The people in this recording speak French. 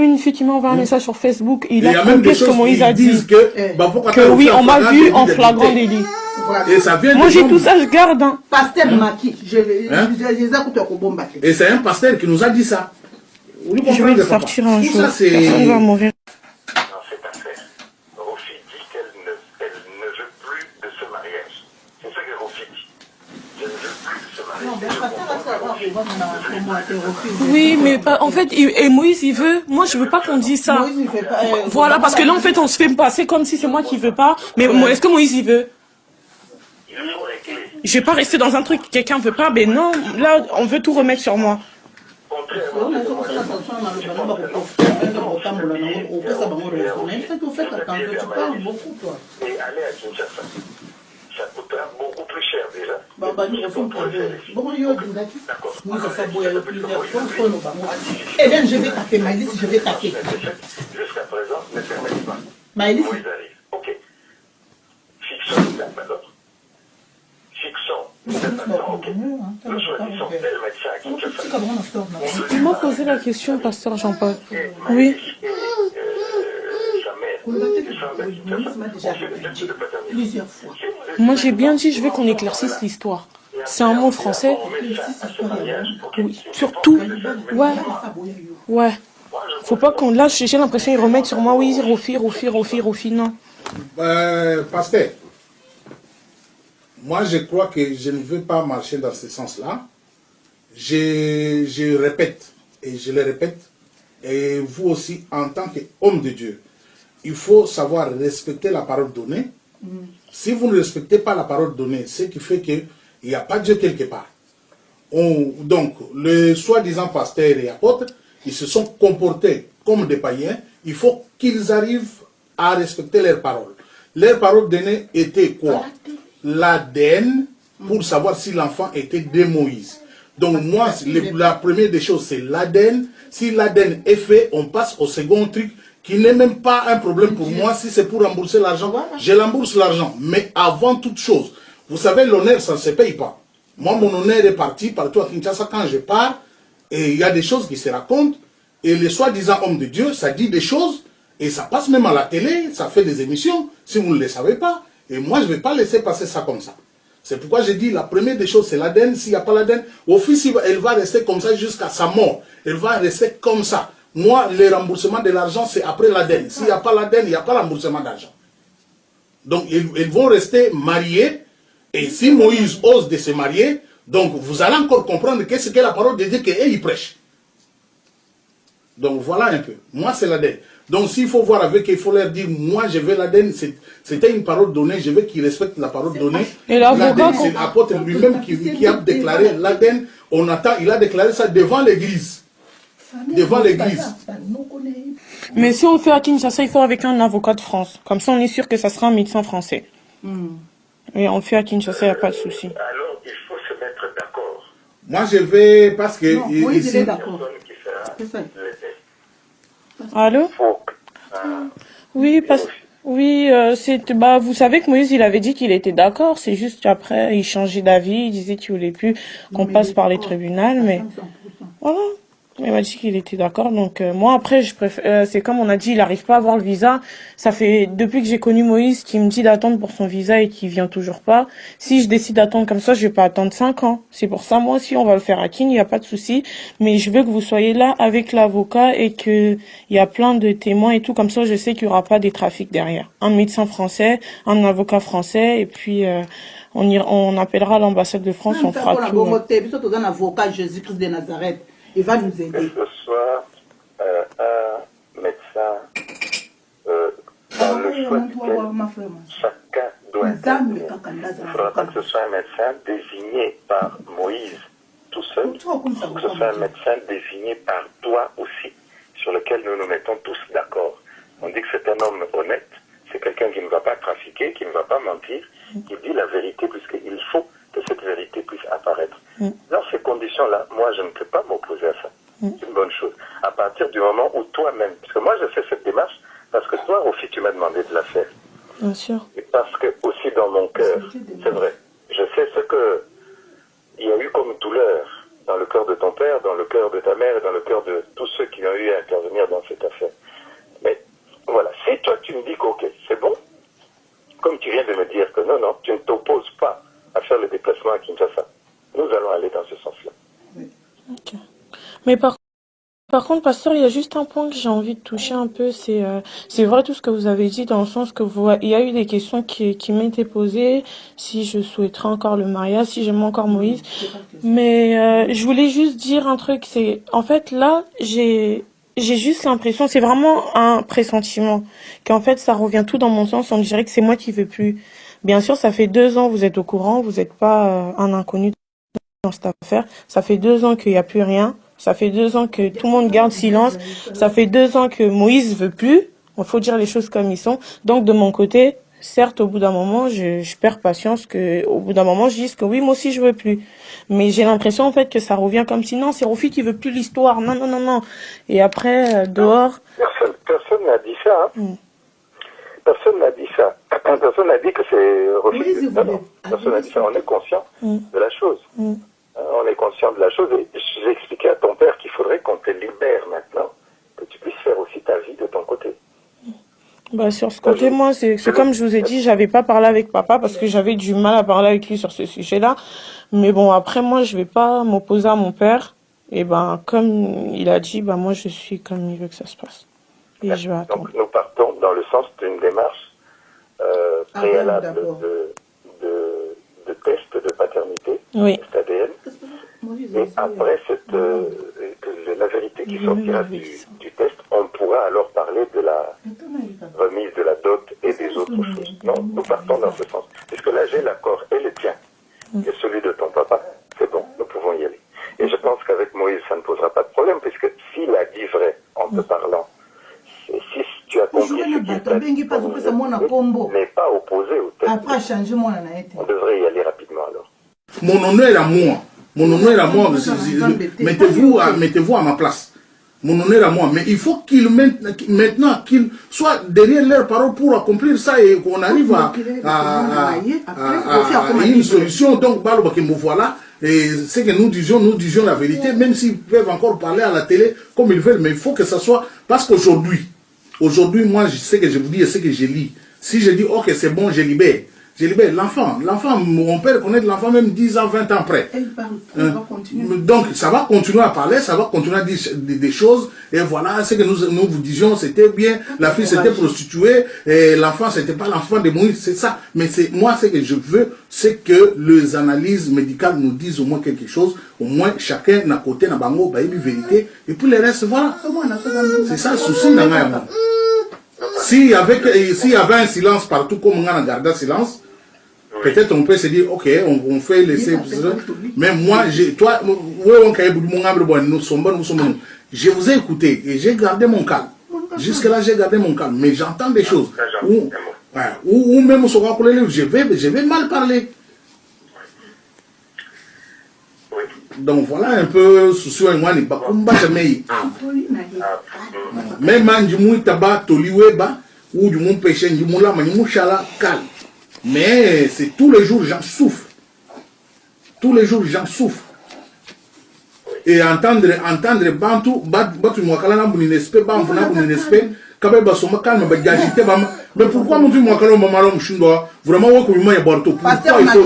une fille qui m'a envoyé un message sur Facebook. Il a copié ce que Moïse a dit. Que oui, on m'a vu en flagrant délit. Et ça vient moi j'ai tout ça, je garde. Hein. Pasteur Maki, je et c'est un pasteur qui nous a dit ça. Je vais sortir un jour. Personne va mourir. Dans cette affaire, Rofi dit qu'elle ne veut plus de ce mariage. C'est ça que Rofi dit. Je ne veux plus de ce mariage. Oui, mais en fait, et Moïse il veut. Moi je veux pas qu'on dise ça. Moïse, il fait pas, voilà, parce que là en fait on se fait passer comme si c'est moi qui veux pas. Mais est-ce que Moïse il veut? Je vais pas rester dans un truc que quelqu'un veut pas, mais non, là on veut tout remettre sur moi. Et aller à Kinshasa, ça coûtera beaucoup plus cher déjà. Eh bien, je vais taper Maïlis, je vais taper. Jusqu'à présent, ne permettez pas. Maïlis. Moïse arrive. Ok. Fixons une date alors. Fixons une date. Ok. Nous choisissons tel médecin à Kinshasa. Il m'a posé la question, pasteur Jean-Paul. Oui. Moi j'ai bien dit, je veux qu'on éclaircisse l'histoire. C'est un mot français. Oui, surtout. Ouais. Faut pas qu'on lâche, j'ai l'impression qu'ils remettent sur moi, oui, Rofi, non. Pasteur, moi je crois que je ne veux pas marcher dans ce sens-là. Je répète, et je le répète, et vous aussi, en tant qu'homme de Dieu, il faut savoir respecter la parole donnée. Si vous ne respectez pas la parole donnée, ce qui fait qu'il n'y a pas Dieu quelque part. Donc, les soi-disant pasteurs et apôtres, ils se sont comportés comme des païens. Il faut qu'ils arrivent à respecter leurs paroles. Leurs paroles données étaient quoi? L'ADN, pour savoir si l'enfant était de Moïse. Donc moi, la première des choses, c'est l'ADN. Si l'ADN est fait, on passe au second truc, qui n'est même pas un problème pour moi. Si c'est pour rembourser l'argent, je rembourse l'argent. Mais avant toute chose, vous savez, l'honneur, ça ne se paye pas. Moi, mon honneur est parti partout à Kinshasa quand je pars. Et il y a des choses qui se racontent. Et les soi-disant hommes de Dieu, ça dit des choses. Et ça passe même à la télé, ça fait des émissions, si vous ne le savez pas. Et moi, je ne vais pas laisser passer ça comme ça. C'est pourquoi j'ai dit, la première des choses, c'est l'ADN. S'il n'y a pas l'ADN, au fils, elle va rester comme ça jusqu'à sa mort. Elle va rester comme ça. Moi, le remboursement de l'argent, c'est après l'ADN. S'il n'y a pas l'ADN, il n'y a pas remboursement d'argent. Donc, ils vont rester mariés. Et si Moïse ose de se marier, donc vous allez encore comprendre qu'est-ce que la parole de Dieu qu'il prêche. Donc, voilà un peu. Moi, c'est l'ADN. Donc, s'il faut voir avec eux, il faut leur dire, moi, je veux l'ADN. C'était une parole donnée, je veux qu'ils respectent la parole donnée. Et l'avocat, c'est l'apôtre lui-même qui a déclaré l'ADN. On attend, il a déclaré ça devant l'église. Devant l'église. Mais si on fait à Kinshasa, il faut avec un avocat de France. Comme ça, on est sûr que ça sera un médecin français. Et on fait à Kinshasa, il n'y a pas de souci. Alors, il faut se mettre d'accord. Moi, je vais, parce que... Non, moi, il est d'accord. Allô? Oui, vous savez que Moïse, il avait dit qu'il était d'accord. C'est juste qu'après, il changeait d'avis. Il disait qu'il voulait plus qu'on passe par les tribunaux, mais voilà. Il m'a dit qu'il était d'accord. Donc moi après, je préfère. C'est comme on a dit, il n'arrive pas à avoir le visa. Ça fait depuis que j'ai connu Moïse qu'il me dit d'attendre pour son visa et qu'il vient toujours pas. Si je décide d'attendre comme ça, je vais pas attendre 5 ans. C'est pour ça, moi aussi, on va le faire à Kin, il n'y a pas de souci. Mais je veux que vous soyez là avec l'avocat et que il y a plein de témoins et tout. Comme ça, je sais qu'il y aura pas des trafics derrière. Un médecin français, un avocat français, et puis on appellera l'ambassade de France, on fera tout. Un avocat Jésus-Christ de Nazareth. Il va nous aider. Que ce soit un médecin dans le choix duquel chacun doit intervenir. Il ne faudra pas que ce soit un médecin désigné par Moïse tout seul, ou que ce soit un médecin désigné par toi aussi, sur lequel nous nous mettons tous d'accord. On dit que c'est un homme honnête, c'est quelqu'un qui ne va pas trafiquer, qui ne va pas mentir, qui dit la vérité, puisqu'il faut que cette vérité puisse apparaître. Dans ces conditions-là, moi, je ne peux pas m'opposer à ça. C'est une bonne chose. À partir du moment où toi-même, parce que moi, je fais cette démarche, parce que toi, aussi, tu m'as demandé de la faire. Bien sûr. Et parce que, aussi dans mon cœur, c'est vrai, je sais ce que il y a eu comme douleur dans le cœur de ton père, dans le cœur de ta mère et dans le cœur de tous ceux qui ont eu à intervenir dans cette affaire. Mais par contre, pasteur, il y a juste un point que j'ai envie de toucher un peu, c'est vrai tout ce que vous avez dit dans le sens que il y a eu des questions qui m'étaient posées, si je souhaiterais encore le mariage, si j'aime encore Moïse. Mais je voulais juste dire un truc, c'est en fait là, j'ai juste l'impression, c'est vraiment un pressentiment, qu'en fait ça revient tout dans mon sens, on dirait que c'est moi qui veux plus. Bien sûr, ça fait 2 ans, vous êtes au courant, vous n'êtes pas un inconnu dans cette affaire. Ça fait 2 ans qu'il n'y a plus rien. Ça fait 2 ans que tout le monde garde silence. Ça fait 2 ans que Moïse veut plus. Il faut dire les choses comme ils sont. Donc de mon côté, certes, au bout d'un moment, je perds patience que, au bout d'un moment, je dise que oui, moi aussi je veux plus. Mais j'ai l'impression en fait que ça revient comme si non, c'est Rofi qui veut plus l'histoire. Non, non, non, non. Et après, dehors. Personne n'a dit ça. Hein. Personne n'a dit ça. Personne n'a dit que c'est Rofi. Non. Personne n'a dit ça. On est conscient de la chose. On est conscient de la chose et j'ai expliqué à ton père qu'il faudrait qu'on te libère maintenant, que tu puisses faire aussi ta vie de ton côté. Bah, sur ce côté, moi, c'est comme je vous ai dit, j'avais pas parlé avec papa parce que j'avais du mal à parler avec lui sur ce sujet-là. Mais bon, après, moi, je vais pas m'opposer à mon père. Et ben, comme il a dit, ben, moi, je suis comme il veut que ça se passe. Et je vais attendre. Donc, nous partons dans le sens d'une démarche préalable de test de paternité, oui. test ADN. Et après la vérité qui sortira du test, on pourra alors parler de la remise de la dot et des autres choses. Non, nous partons dans ce sens. Puisque là, j'ai l'accord et le tien, et celui de ton papa, c'est bon, nous pouvons y aller. Et je pense qu'avec Moïse, ça ne posera pas de problème, puisque s'il a dit vrai en te parlant, et si tu as compris ce qu'il t'a dit, n'est pas opposé au test, on devrait y aller rapidement alors. Mon honneur est à moi. Mon honneur est à moi. Mettez-vous à ma place. Mon honneur est à moi. Mais il faut qu'ils maintenant qu'ils soient derrière leurs paroles pour accomplir ça et qu'on arrive à une solution. Donc, voilà. Et c'est que nous disions la vérité, même s'ils peuvent encore parler à la télé comme ils veulent, mais il faut que ça soit. Parce qu'aujourd'hui, moi, je sais que je vous dis, ce que je lis. Si je dis, ok, c'est bon, je libère l'enfant. On peut reconnaître l'enfant même 10 ans, 20 ans après. Donc, ça va continuer à parler, ça va continuer à dire des choses. Et voilà, ce que nous vous disions, c'était bien. La fille s'était prostituée, et l'enfant, c'était pas l'enfant de Moïse, c'est ça. Mais moi, ce que je veux, c'est que les analyses médicales nous disent au moins quelque chose. Au moins, chacun n'a côté, n'a bango, bah, il vérité. Et puis le reste, voilà. C'est ça le souci, s'il y avait un silence partout, comme on a gardé silence, peut-être on peut se dire, ok, on fait laisser. Mais moi, je vous ai écouté et j'ai gardé mon calme. Jusque-là, j'ai gardé mon calme. Mais j'entends des choses. Ou même je vais mal parler. Donc voilà un peu souci et moi ni bakumba jamais même manjimu taba toliweba ou du mon péché njimula manimu chala calme. Mais c'est tous les jours j'en souffre. Tous les jours j'en souffre. Et entendre bantu batu mwakala na buni nespe ba mfuna buni nespe kabe basoma calme ba gagiter ba. Mais pourquoi mon tu mwakala mama lo mshindo vraiment wako bima ya borto pourquoi il faut